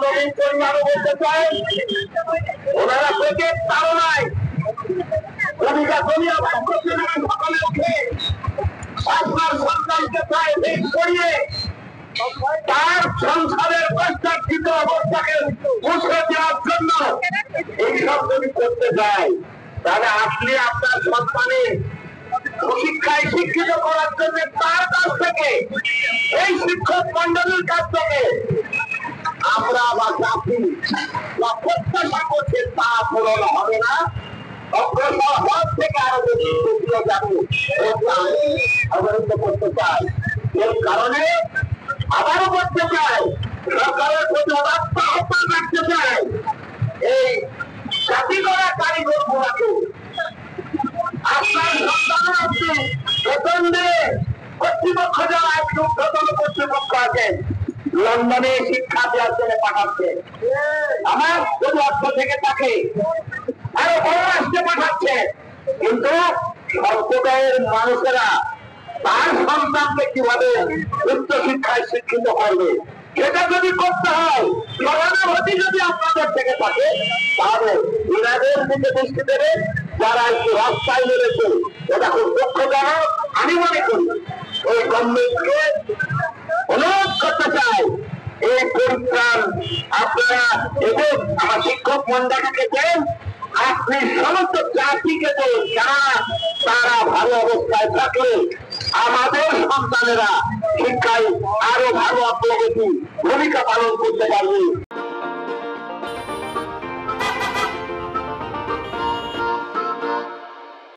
নবীন পরিবারও বলতে চাই, ওনারা পেটের তাড়নায় ভূমিকা জমিয়া সকালে উঠে আপনার সন্তানকে প্রায় ভেদ করিয়ে তার সংসারের কষ্টার্জিত অবস্থাকে মুছে দেওয়ার জন্য এইসব যদি করতে যায়, তাহলে আপনি আপনার সন্তানের শিক্ষায় শিক্ষিত করার জন্য তার কাছ থেকে, এই শিক্ষক মন্ডলীর কাছ থেকে আমরা বা জাতি বা প্রত্যাশা করছে তা পূরণ হবে না, অগ্রসর হওয়ার থেকে আরো বেশি এগিয়ে যাবে অবরুদ্ধ করতে চাই। এই কারণে আবারও করতে চাই, সরকারের প্রতি আহ্বান রাখতে চাই, এই জাতি করা কারিগর গুলাকে আপনার সন্তান আপনি বেতন দিয়ে কর্তৃপক্ষ যারা একটু ঊর্ধ্বতন কর্তৃপক্ষ আছেন লন্ডনে শিক্ষা দেওয়ার জন্য পাঠাচ্ছে, আমার যদি অর্থ থেকে থাকে আরো বড় রাষ্ট্রে পাঠাচ্ছে, কিন্তু সম্প্রদায়ের মানুষেরা তার সন্তানকে কিভাবে উচ্চ শিক্ষায় শিক্ষিত করবে, সেটা যদি করতে হয়, সহানুভূতি যদি আপনাদের থেকে থাকে, তাহলে ইরাদের দিকে দৃষ্টি দেবে, যারা একটু রাস্তায় নেমেছে, এটা খুব দুঃখজনক। আমি মনে করি এই গভর্নমেন্টকে অনুরোধ করতে চাই, এই পরিত্রাণ আপনারা এবং আমার শিক্ষক মন্ডলীকে দেন, আপনি সমস্ত জাতিকে দেন, তারা ভালো অবস্থায় থাকলে আমাদের সন্তানেরা শিক্ষায় আরো ভালো অগ্রগতি ভূমিকা পালন করতে পারবে।